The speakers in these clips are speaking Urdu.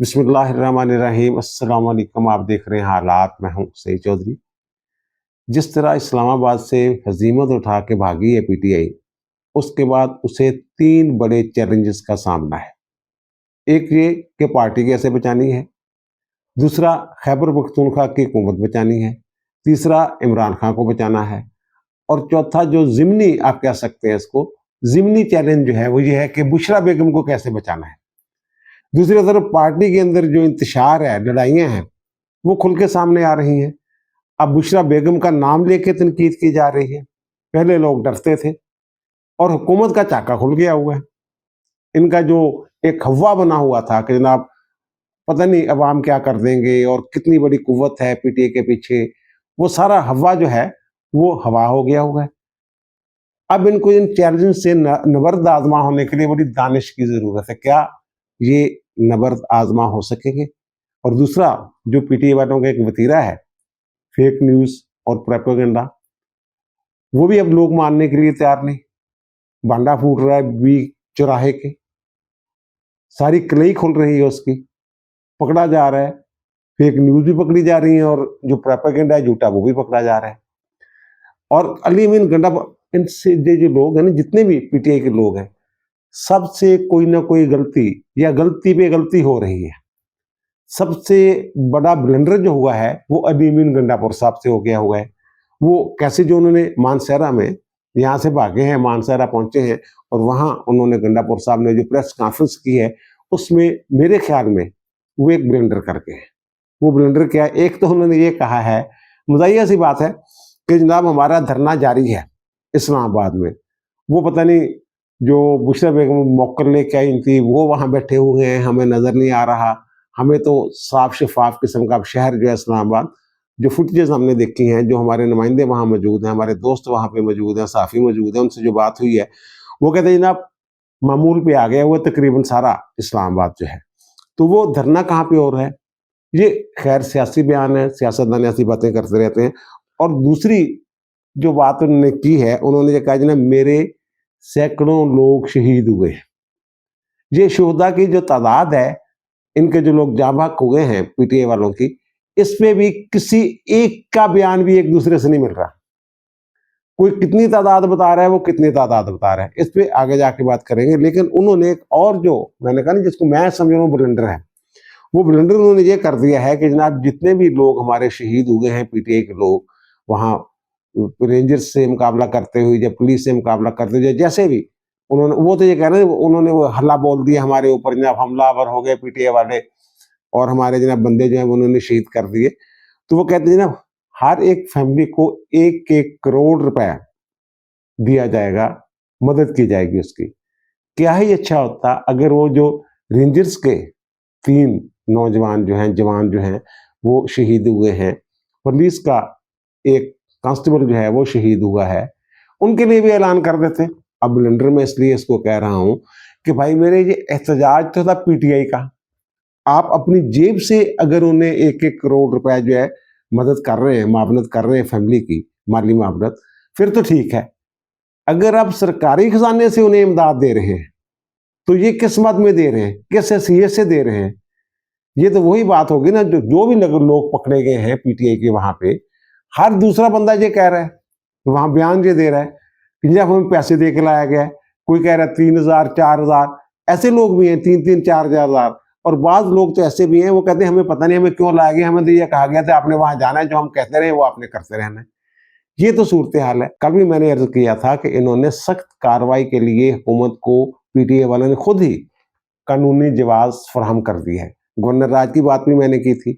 بسم اللہ الرحمن الرحیم۔ السلام علیکم، آپ دیکھ رہے ہیں حالات۔ میں ہوں سعید چودھری۔ جس طرح اسلام آباد سے ہزیمت اٹھا کے بھاگی ہے پی ٹی آئی، اس کے بعد اسے 3 بڑے چیلنجز کا سامنا ہے۔ ایک یہ کہ پارٹی کیسے بچانی ہے، دوسرا خیبر پختونخوا کی حکومت بچانی ہے، تیسرا عمران خان کو بچانا ہے، اور چوتھا جو ضمنی آپ کہہ سکتے ہیں اس کو ضمنی چیلنج جو ہے وہ یہ ہے کہ بشرا بیگم کو کیسے بچانا ہے۔ دوسری طرف پارٹی کے اندر جو انتشار ہے، لڑائیاں ہیں، وہ کھل کے سامنے آ رہی ہیں۔ اب بشرا بیگم کا نام لے کے تنقید کی جا رہی ہے۔ پہلے لوگ ڈرتے تھے اور حکومت کا چاکا کھل گیا ہوا ہے۔ ان کا جو ایک ہوا بنا ہوا تھا کہ جناب پتہ نہیں عوام کیا کر دیں گے اور کتنی بڑی قوت ہے پی ٹی اے کے پیچھے، وہ سارا ہوا جو ہے وہ ہوا ہو گیا ہوا ہے۔ اب ان کو ان چیلنج سے نبرد آزما ہونے کے لیے بڑی دانش کی ضرورت ہے۔ کیا یہ نبرد آزما ہو سکیں گے؟ اور دوسرا جو پی ٹی اے والوں کا ایک وتیرہ ہے، فیک نیوز اور پروپیگنڈا، وہ بھی اب لوگ ماننے کے لیے تیار نہیں۔ بانڈا پھوٹ رہا ہے بی چوراہے کے، ساری کلئی کھل رہی ہے، اس کی پکڑا جا رہا ہے، فیک نیوز بھی پکڑی جا رہی ہیں، اور جو پروپیگنڈا ہے جھوٹا وہ بھی پکڑا جا رہا ہے۔ اور علی امین گنڈا، ان سے جو لوگ ہیں نا، جتنے بھی پی ٹی آئی کے لوگ ہیں، سب سے کوئی نہ کوئی غلطی یا غلطی پہ غلطی ہو رہی ہے۔ سب سے بڑا بلنڈر جو ہوا ہے وہ علی امین گنڈا پور صاحب سے ہو گیا ہوا ہے۔ وہ کیسے جو انہوں نے مانسہرہ میں یہاں سے بھاگے ہیں، مانسہرہ پہنچے ہیں، اور وہاں انہوں نے گنڈا پور صاحب نے جو پریس کانفرنس کی ہے، اس میں میرے خیال میں وہ ایک بلنڈر کر کے ہیں۔ وہ بلنڈر کیا ہے؟ ایک تو انہوں نے یہ کہا ہے، مزاحیہ سی بات ہے کہ جناب ہمارا دھرنا جاری ہے اسلام آباد میں، وہ پتہ نہیں جو بشرا بیگم موکر لے کے آئی تھی وہ وہاں بیٹھے ہوئے ہیں، ہمیں نظر نہیں آ رہا۔ ہمیں تو صاف شفاف قسم کا شہر جو ہے اسلام آباد، جو فوٹیجز ہم نے دیکھی ہیں، جو ہمارے نمائندے وہاں موجود ہیں، ہمارے دوست وہاں پہ موجود ہیں، صحافی موجود ہیں، ان سے جو بات ہوئی ہے، وہ کہتے ہیں جناب معمول پہ آ گیا وہ تقریباً سارا اسلام آباد جو ہے۔ تو وہ دھرنا کہاں پہ ہو رہا ہے؟ یہ خیر سیاسی بیان ہے، سیاستدان ایسی باتیں کرتے رہتے ہیں۔ اور دوسری جو بات انہوں نے کی ہے، انہوں نے یہ کہا جناب میرے سینکڑوں لوگ شہید ہوئے ہیں۔ یہ شہداء کی جو تعداد ہے، ان کے جو لوگ جاں بحق ہوئے ہیں پی ٹی اے والوں کی، اس پہ بھی کسی ایک کا بیان بھی ایک دوسرے سے نہیں مل رہا۔ کوئی کتنی تعداد بتا رہا ہے، وہ کتنی تعداد بتا رہا ہے، اس پہ آگے جا کے بات کریں گے۔ لیکن انہوں نے ایک اور جو میں نے کہا نا، جس کو میں سمجھ رہا ہوں بلنڈر ہے، وہ بلنڈر انہوں نے یہ کر دیا ہے کہ جناب جتنے بھی لوگ ہمارے شہید ہوئے ہیں پی ٹی اے کے لوگ، وہاں رینجرز سے مقابلہ کرتے ہوئے یا پولیس سے مقابلہ کرتے ہوئے، جیسے بھی انہوں نے، وہ تو یہ کہہ رہے ہیں انہوں نے وہ حلہ بول دیا ہمارے اوپر، جناب حملہ آور ہو گئے پی ٹی اے والے، اور ہمارے جناب بندے جو ہیں انہوں نے شہید کر دیے۔ تو وہ کہتے ہیں جناب ہر ایک فیملی کو 1 کروڑ روپے دیا جائے گا، مدد کی جائے گی اس کی۔ کیا ہی اچھا ہوتا اگر وہ جو رینجرز کے 3 نوجوان جو ہیں، جوان جو ہیں، وہ شہید ہوئے ہیں، پولیس کا ایک کانسٹیبل جو ہے وہ شہید ہوا ہے، ان کے لیے بھی اعلان کر دیتے۔ اب بلنڈر میں اس لیے اس کو کہہ رہا ہوں کہ بھائی میرے یہ احتجاج تو تھا پی ٹی آئی کا، آپ اپنی جیب سے اگر انہیں 1 کروڑ روپے جو ہے مدد کر رہے ہیں، معاونت کر رہے ہیں فیملی کی، مالی معاونت، پھر تو ٹھیک ہے۔ اگر آپ سرکاری خزانے سے انہیں امداد دے رہے ہیں تو یہ کس مد میں دے رہے ہیں، کس حیثیت سے دے رہے ہیں؟ یہ تو وہی بات ہوگی نا، جو بھی لوگ پکڑے گئے ہیں پی ٹی آئی کے، وہاں پہ ہر دوسرا بندہ یہ کہہ رہا ہے، وہاں بیان یہ دے رہا ہے کہ جب ہمیں پیسے دے کے لایا گیا ہے، کوئی کہہ رہا ہے 3000 4000، ایسے لوگ بھی ہیں 3 4 ہزار، اور بعض لوگ تو ایسے بھی ہیں وہ کہتے ہیں ہمیں پتہ نہیں ہمیں کیوں لایا گیا، ہمیں تو یہ کہا گیا تھا آپ نے وہاں جانا ہے، جو ہم کہتے رہے وہ آپ نے کرتے رہنا ہے۔ یہ تو صورتحال ہے۔ کل بھی میں نے عرض کیا تھا کہ انہوں نے سخت کارروائی کے لیے حکومت کو، پی ٹی اے والوں نے خود ہی قانونی جواز فراہم کر دی ہے۔ گورنر راج کی بات بھی میں نے کی تھی،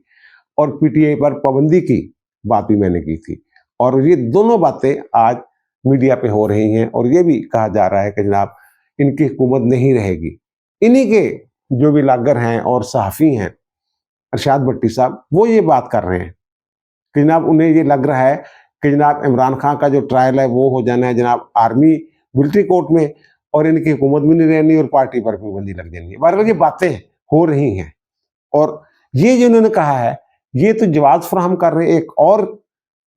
اور پی ٹی اے پر پابندی کی بات بھی میں نے کی تھی، اور یہ دونوں باتیں آج میڈیا پہ ہو رہی ہیں، اور یہ بھی کہا جا رہا ہے کہ جناب ان کی حکومت نہیں رہے گی۔ انہی کے جو بھی لاگر ہیں اور صحافی ہیں، ارشاد بٹی صاحب، وہ یہ بات کر رہے ہیں کہ جناب انہیں یہ لگ رہا ہے کہ جناب عمران خان کا جو ٹرائل ہے وہ ہو جانا ہے جناب آرمی ملٹری کورٹ میں، اور ان کی حکومت بھی نہیں رہنی، اور پارٹی پر پابندی لگ جانی ہے۔ بہرحال یہ باتیں ہو رہی ہیں، اور یہ جو انہوں نے کہا ہے یہ تو جواز فراہم کر رہے ہیں، ایک اور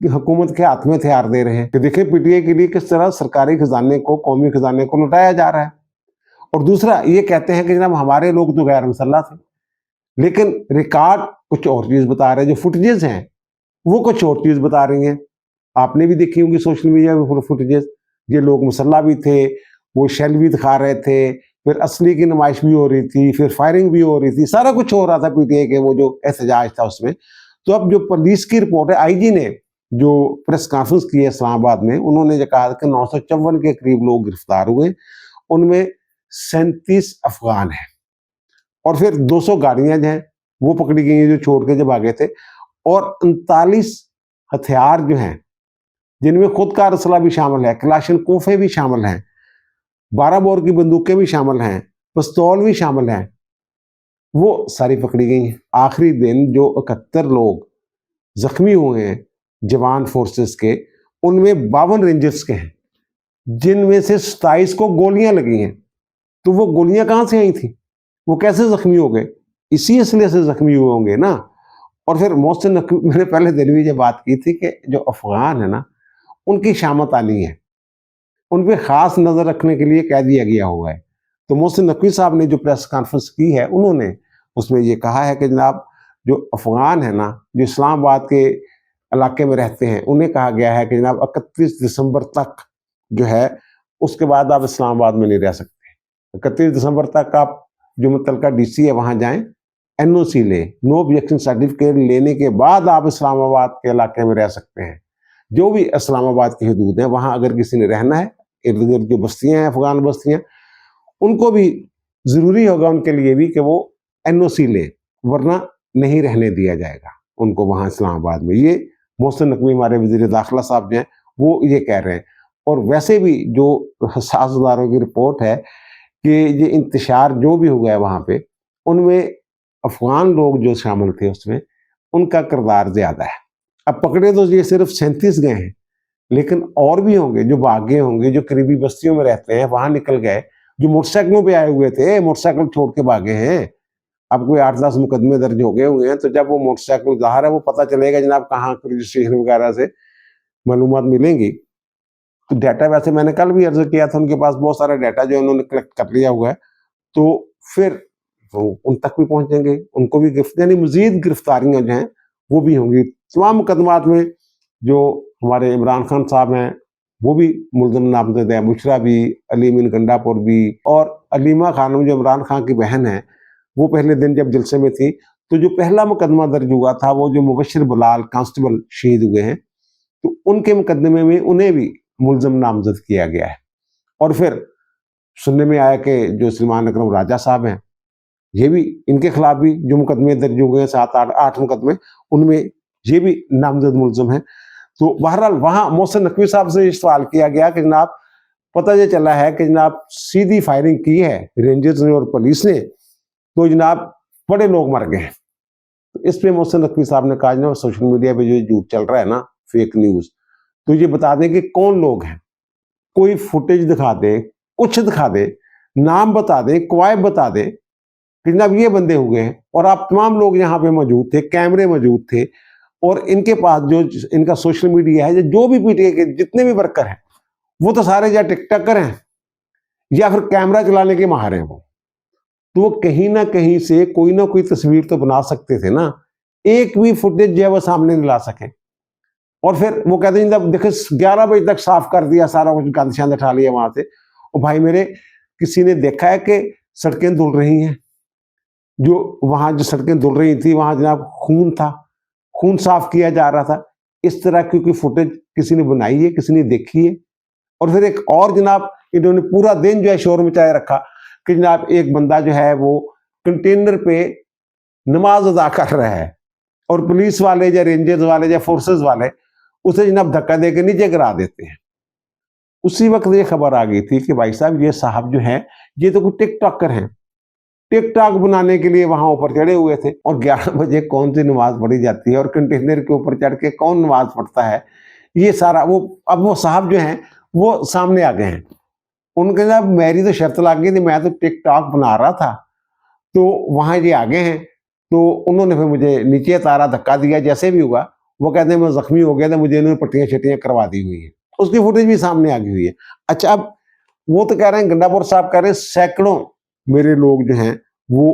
حکومت کے ہاتھ میں ہتھیار دے رہے ہیں کہ دیکھیں پی ٹی اے کے لیے کس طرح سرکاری خزانے کو، قومی خزانے کو لوٹایا جا رہا ہے۔ اور دوسرا یہ کہتے ہیں کہ جناب ہمارے لوگ تو غیر مسلح تھے، لیکن ریکارڈ کچھ اور چیز بتا رہے ہیں، جو فوٹیجز ہیں وہ کچھ اور چیز بتا رہی ہیں. آپ نے بھی دیکھی ہوں گی سوشل میڈیا پہ فوٹیجز، یہ لوگ مسلح بھی تھے، وہ شیل بھی دکھا رہے تھے، پھر اصلی کی نمائش بھی ہو رہی تھی، پھر فائرنگ بھی ہو رہی تھی، سارا کچھ ہو رہا تھا پی ٹی آئی کے وہ جو احتجاج تھا اس میں. تو اب جو پولیس کی رپورٹ ہے، آئی جی نے جو پریس کانفرنس کی ہے اسلام آباد میں، انہوں نے کہا کہ 954 کے قریب لوگ گرفتار ہوئے، ان میں 37 افغان ہیں، اور پھر 200 گاڑیاں جو ہیں وہ پکڑی گئی ہیں جو چھوڑ کے جب آگے تھے، اور 39 ہتھیار جو ہیں جن میں خود کار اسلحہ بھی شامل ہے، کلاشن کوفے بھی شامل ہیں، 12 بور کی بندوقیں بھی شامل ہیں، پستول بھی شامل ہیں، وہ ساری پکڑی گئی ہیں. آخری دن جو 71 لوگ زخمی ہوئے ہیں جوان فورسز کے، ان میں 52 رینجرز کے ہیں، جن میں سے 27 کو گولیاں لگی ہیں. تو وہ گولیاں کہاں سے آئی تھیں؟ وہ کیسے زخمی ہو گئے؟ اسی اسلحے سے زخمی ہوئے ہوں گے نا. اور پھر محسن نقوی، میں نے پہلے دن بھی یہ بات کی تھی کہ جو افغان ہے نا، ان کی شامت آنی ہے، ان پہ خاص نظر رکھنے کے لیے کہہ دیا گیا ہوا ہے. تو محسن نقوی صاحب نے جو پریس کانفرنس کی ہے، انہوں نے اس میں یہ کہا ہے کہ جناب جو افغان ہے نا، جو اسلام آباد کے علاقے میں رہتے ہیں، انہیں کہا گیا ہے کہ جناب 31 دسمبر تک جو ہے، اس کے بعد آپ اسلام آباد میں نہیں رہ سکتے. 31 دسمبر تک آپ جو متعلقہ ڈی سی ہے وہاں جائیں، این او سی لیں، نو آبجیکشن سرٹیفکیٹ لینے کے بعد آپ اسلام آباد کے علاقے میں رہ سکتے ہیں. جو بھی اسلام آباد کی حدود ہیں وہاں اگر کسی نے رہنا ہے، ارد گرد جو بستیاں ہیں افغان بستیاں، ان کو بھی ضروری ہوگا ان کے لیے بھی کہ وہ این او سی لیں، ورنہ نہیں رہنے دیا جائے گا ان کو وہاں اسلام آباد میں. یہ محسن نقوی ہمارے وزیر داخلہ صاحب جو ہیں وہ یہ کہہ رہے ہیں. اور ویسے بھی جو حساس اداروں کی رپورٹ ہے کہ یہ انتشار جو بھی ہو گیا وہاں پہ، ان میں افغان لوگ جو شامل تھے اس میں، ان کا کردار زیادہ ہے. اب پکڑے تو یہ صرف 37 گئے ہیں، لیکن اور بھی ہوں گے جو بھاگے ہوں گے، جو قریبی بستیوں میں رہتے ہیں وہاں نکل گئے، جو موٹر سائیکلوں پہ آئے ہوئے تھے، موٹر سائیکل چھوڑ کے بھاگے ہیں. اب کوئی 8-10 مقدمے درج ہو گئے ہوئے ہیں، تو جب وہ موٹر سائیکل ظاہر ہے وہ پتہ چلے گا جناب کہاں رجسٹریشن وغیرہ سے معلومات ملیں گی. تو ڈیٹا ویسے میں نے کل بھی عرض کیا تھا، ان کے پاس بہت سارا ڈیٹا جو انہوں نے کلیکٹ کر لیا ہوا ہے، تو پھر ان تک بھی پہنچیں گے، ان کو بھی یعنی مزید گرفتاریاں جو ہیں وہ بھی ہوں گی. تمام مقدمات میں جو ہمارے عمران خان صاحب ہیں وہ بھی ملزم نامزد ہیں، بشرا بھی، علی من گنڈا پور بھی، اور علیمہ خانم جو عمران خان کی بہن ہے، وہ پہلے دن جب جلسے میں تھی تو جو پہلا مقدمہ درج ہوا تھا وہ جو مبشر بلال کانسٹیبل شہید ہوئے ہیں، تو ان کے مقدمے میں انہیں بھی ملزم نامزد کیا گیا ہے. اور پھر سننے میں آیا کہ جو سلمان اکرم راجہ صاحب ہیں، یہ بھی ان کے خلاف بھی جو مقدمے درج ہو گئے ہیں 7-8 مقدمے، ان میں یہ بھی نامزد ملزم ہیں. تو بہرحال وہاں محسن نقوی صاحب سے یہ سوال کیا گیا کہ جناب پتہ یہ چلا ہے کہ جناب سیدھی فائرنگ کی ہے رینجرز نے اور پولیس نے، تو جناب بڑے لوگ مر گئے ہیں. تو اس پہ محسن نقوی صاحب نے کہا جناب سوشل میڈیا پہ جو جھوٹ چل رہا ہے نا، فیک نیوز، تو یہ بتا دیں کہ کون لوگ ہیں، کوئی فوٹیج دکھا دے، کچھ دکھا دے، نام بتا دے، کوائب بتا دے کہ جناب یہ بندے ہوئے ہیں، اور آپ تمام لوگ یہاں پہ موجود تھے، کیمرے موجود تھے، اور ان کے پاس جو ان کا سوشل میڈیا ہے، جو بھی پی ٹی اے کے جتنے بھی ورکر ہیں وہ تو سارے یا ٹک ٹاکر ہیں یا پھر کیمرہ چلانے کے ماہر ہیں. تو وہ کہیں نہ کہیں سے کوئی نہ کوئی تصویر تو بنا سکتے تھے نا، ایک بھی فوٹیج جو ہے وہ سامنے نہیں لا سکے. اور پھر وہ کہتے ہیں جب دیکھیں 11 بجے تک صاف کر دیا سارا کچھ، گند شند اٹھا لیا وہاں سے. اور بھائی میرے، کسی نے دیکھا ہے کہ سڑکیں دھل رہی ہیں؟ جو وہاں جو سڑکیں دھل رہی تھی وہاں جناب خون تھا، خون صاف کیا جا رہا تھا. اس طرح کی کوئی فوٹیج کسی نے بنائی ہے، کسی نے دیکھی ہے؟ اور پھر ایک اور جناب انہوں نے پورا دن جو ہے شور مچائے رکھا کہ جناب ایک بندہ جو ہے وہ کنٹینر پہ نماز ادا کر رہا ہے، اور پولیس والے یا رینجرز والے یا فورسز والے اسے جناب دھکا دے کے نیچے گرا دیتے ہیں. اسی وقت یہ خبر آ گئی تھی کہ بھائی صاحب یہ صاحب جو ہیں یہ تو کوئی ٹک ٹاکر ہیں، ٹک ٹاک بنانے کے لیے وہاں اوپر چڑھے ہوئے تھے. اور 11 بجے کون سی نماز پڑھی جاتی ہے اور کنٹینر کے اوپر چڑھ کے کون نماز پڑھتا ہے؟ یہ سارا وہ اب وہ صاحب جو ہیں وہ سامنے آ گئے ہیں. ان کے جناب میری تو شرط لگ گئی تھی، میں تو ٹک ٹاک بنا رہا تھا، تو وہاں یہ آگے ہیں. تو انہوں نے پھر مجھے نیچے تارا، دھکا دیا، جیسے بھی ہوا. وہ کہتے ہیں میں زخمی ہو گیا تھا، مجھے انہوں نے پٹیاں شٹیاں کروا دی ہوئی ہیں. اس کی فوٹیج بھی سامنے آ گئی ہوئی ہے. اچھا اب وہ تو کہہ رہے ہیں، گنڈا پور صاحب کہہ رہے ہیں سینکڑوں میرے لوگ جو ہیں وہ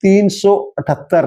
378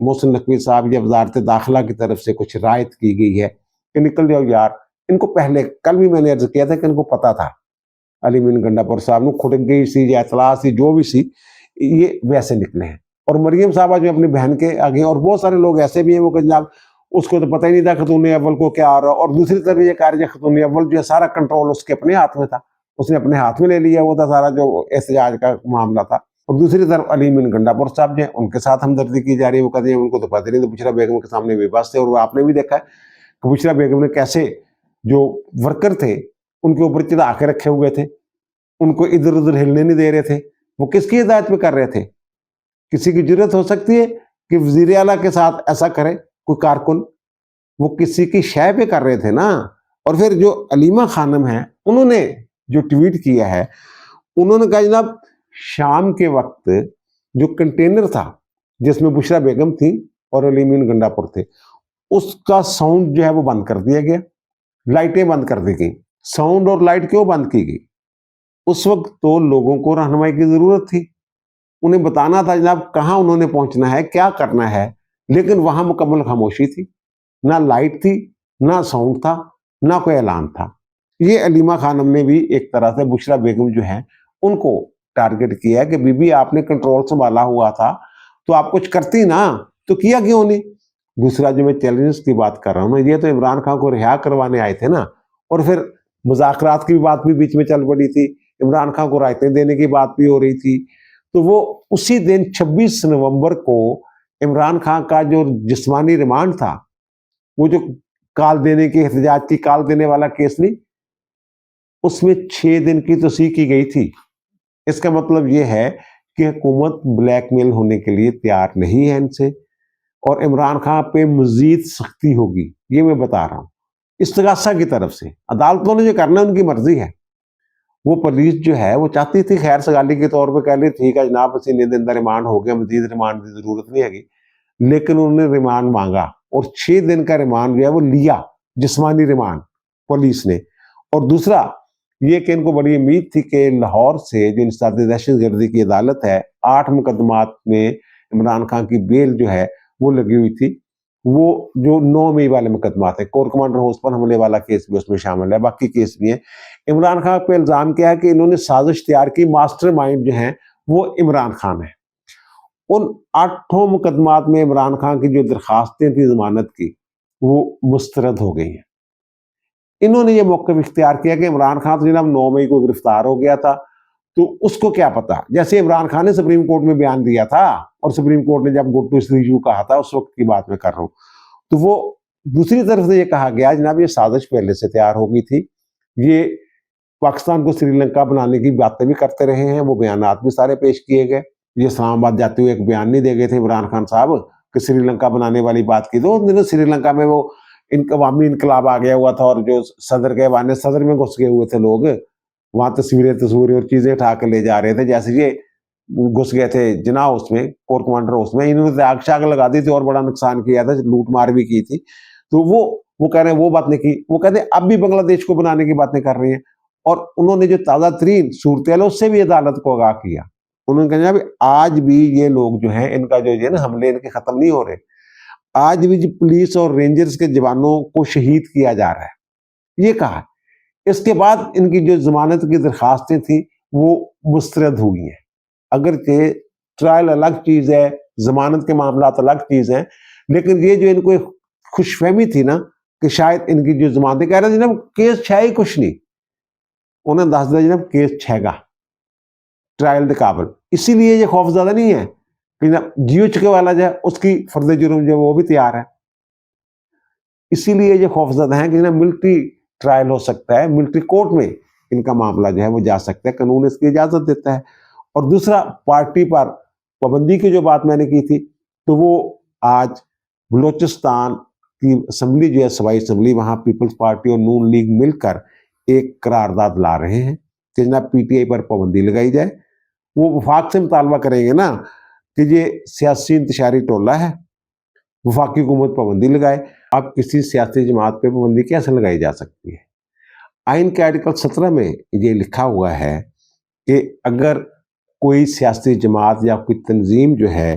محسن نقوی صاحب یا وزارت داخلہ کی طرف سے کچھ رعایت کی گئی ہے کہ نکل جاؤ یار، ان کو پہلے کل بھی میں نے عرض کیا تھا کہ ان کو پتا تھا علی مین گنڈاپور صاحب نے کھڑک گئی سی یا اطلاع سی جو بھی سی، یہ ویسے نکلے ہیں۔ اور مریم صاحبہ جو اپنی بہن کے آگے، اور بہت سارے لوگ ایسے بھی ہیں وہ کہ جناب اس کو تو پتہ ہی نہیں تھا خاتون اول کو کیا آ رہا، اور دوسری طرف یہ کہہ رہے خاتون اول جو ہے سارا کنٹرول اس کے اپنے ہاتھ میں تھا، اس نے اپنے ہاتھ میں لے لیا، وہ تھا سارا جو احتجاج کا معاملہ تھا۔ اور دوسری طرف علی مین گنڈاپور صاحب جو ہیں ان کے ساتھ ہمدردی کی جا رہی ہے، وہ کہتے ہیں ان کو تو پتہ نہیں، تو بشرا بیگم کے سامنے بے بس تھے، اور وہ آپ نے بھی دیکھا ہے کہ بشرا بیگم نے کیسے جو ورکر تھے ان کے اوپر چڑھا کے رکھے ہوئے تھے، ان کو ادھر ادھر ہلنے نہیں دے رہے تھے۔ وہ کس کی ہدایت پہ کر رہے تھے؟ کسی کی جرت ہو سکتی ہے کہ وزیر اعلیٰ کے ساتھ ایسا کرے کوئی کارکن؟ وہ کسی کی شے پہ کر رہے تھے نا۔ اور پھر جو علیمہ خانم ہیں انہوں نے جو ٹویٹ کیا ہے، انہوں نے کہا جناب شام کے وقت جو کنٹینر تھا جس میں بشرا بیگم تھی اور علی مین گنڈاپور تھے، اس کا ساؤنڈ جو ہے وہ بند کر دیا گیا، لائٹیں بند کر دی گئی۔ ساؤنڈ اور لائٹ کیوں بند کی گئی؟ اس وقت تو لوگوں کو رہنمائی کی ضرورت تھی، انہیں بتانا تھا جناب کہاں انہوں نے پہنچنا ہے، کیا کرنا ہے، لیکن وہاں مکمل خاموشی تھی، نہ لائٹ تھی، نہ ساؤنڈ تھا، نہ کوئی اعلان تھا۔ یہ علیمہ خانم نے بھی ایک طرح سے بشرا بیگم جو ہیں ان کو ٹارگٹ کیا ہے کہ بی بی آپ نے کنٹرول سنبھالا ہوا تھا تو آپ کچھ کرتی نا، تو کیا کیوں نہیں؟ دوسرا جو میں چیلنجز کی بات کر رہا ہوں نا، یہ تو عمران خان کو رہا کروانے آئے تھے نا، اور پھر مذاکرات کی بات بھی بیچ میں چل پڑی تھی، عمران خان کو رائتیں دینے کی بات بھی ہو رہی تھی۔ تو وہ اسی دن 26 نومبر کو عمران خان کا جو جسمانی ریمانڈ تھا، وہ جو کال دینے کی، احتجاج کی کال دینے والا کیس نہیں، اس میں 6 دن کی توسیع کی گئی تھی۔ اس کا مطلب یہ ہے کہ حکومت بلیک میل ہونے کے لیے تیار نہیں ہے ان سے، اور عمران خان پہ مزید سختی ہوگی، یہ میں بتا رہا ہوں استغاثہ کی طرف سے۔ عدالتوں نے جو کرنا ان کی مرضی ہے، وہ پولیس جو ہے وہ چاہتی تھی خیر سگالی کے طور پہ کہہ لی ٹھیک ہے جناب اسی نے دن ریمانڈ ہو گیا، مزید ریمانڈ کی ضرورت نہیں ہے، لیکن انہوں نے ریمانڈ مانگا اور 6 دن کا ریمانڈ جو ہے وہ لیا، جسمانی ریمانڈ پولیس نے۔ اور دوسرا یہ کہ ان کو بڑی امید تھی کہ لاہور سے جو انسداد دہشت گردی کی عدالت ہے، 8 مقدمات میں عمران خان کی بیل جو ہے وہ لگی ہوئی تھی، وہ جو 9 مئی والے مقدمات ہیں، کور کمانڈر ہاؤس پر حملے والا کیس بھی اس میں شامل ہے، باقی کیس بھی ہیں۔ عمران خان پہ الزام کیا ہے کہ انہوں نے سازش تیار کی، ماسٹر مائنڈ جو ہیں وہ عمران خان ہے۔ ان 8 مقدمات میں عمران خان کی جو درخواستیں تھیں ضمانت کی وہ مسترد ہو گئی ہیں۔ انہوں نے یہ موقف اختیار کیا کہ عمران خان تو جناب 9 مئی کو گرفتار ہو گیا تھا، تو اس کو کیا پتا، جیسے عمران خان نے سپریم کورٹ میں بیان دیا تھا، اور سپریم کورٹ نے جب گو ٹو ایشو کہا تھا، اس وقت کی بات میں کر رہا ہوں، تو وہ دوسری طرف سے یہ کہا گیا جناب یہ سازش پہلے سے تیار ہو گئی تھی، یہ پاکستان کو سری لنکا بنانے کی باتیں بھی کرتے رہے ہیں، وہ بیانات بھی سارے پیش کیے گئے۔ یہ اسلام آباد جاتے ہوئے ایک بیان نہیں دے گئے تھے عمران خان صاحب کہ سری لنکا بنانے والی بات کی، تو سری لنکا میں وہ عوامی انقلاب آ گیا ہوا تھا، اور جو صدر کے وانے صدر میں گھس گئے ہوئے تھے لوگ، وہاں تصویریں اور چیزیں اٹھا کے لے جا رہے تھے، جیسے یہ گھس گئے تھے جناح اس میں، کور کمانڈر اس میں، انہوں نے آگ شاگ لگا دی تھی اور بڑا نقصان کیا تھا، لوٹ مار بھی کی تھی۔ تو وہ کہہ رہے ہیں وہ بات نہیں کی، وہ کہتے ہیں اب بھی بنگلہ دیش کو بنانے کی باتیں کر رہی ہیں، اور انہوں نے جو تازہ ترین صورتحال ہے اس سے بھی عدالت کو آگاہ کیا۔ انہوں نے کہا آج بھی یہ لوگ جو ہیں ان کا جو ہے نا حملے ان کے ختم نہیں ہو رہے، آج بھی پولیس اور رینجرز کے جوانوں کو شہید کیا جا رہا ہے، یہ کہا۔ اس کے بعد ان کی جو ضمانت کی درخواستیں تھیں وہ مسترد ہوئی ہیں، اگرچہ ٹرائل الگ چیز ہے، ضمانت کے معاملات الگ چیز ہیں، لیکن یہ جو ان کو ایک خوش فہمی تھی نا کہ شاید ان کی جو ضمانتیں کہہ رہے ہیں جناب کیس چھے ہی کچھ نہیں، انہیں دس دیا جناب کیس چھے گا ٹرائل دے قابل، اسی لیے یہ خوف زیادہ نہیں ہے کہ جیو چکے والا جو ہے اس کی فرد جرم جو ہے وہ بھی تیار ہے، اسی لیے یہ خوف زدہ ہیں کہ ملٹری ٹرائل ہو سکتا ہے، ملٹری کورٹ میں ان کا معاملہ جو ہے وہ جا سکتا ہے، قانون اس کی اجازت دیتا ہے۔ اور دوسرا پارٹی پر پابندی کی جو بات میں نے کی تھی، تو وہ آج بلوچستان کی اسمبلی جو ہے صوبائی اسمبلی، وہاں پیپلز پارٹی اور نون لیگ مل کر ایک قرارداد لا رہے ہیں کہ جناب پی ٹی آئی پر پابندی لگائی جائے۔ وہ وفاق سے مطالبہ کریں گے نا کہ یہ سیاسی انتشاری ٹولہ ہے، وفاقی حکومت پابندی لگائے۔ اب کسی سیاسی جماعت پہ پابندی کیسے لگائی جا سکتی ہے؟ آئین کے آرٹیکل 17 میں یہ لکھا ہوا ہے کہ اگر کوئی سیاسی جماعت یا کوئی تنظیم جو ہے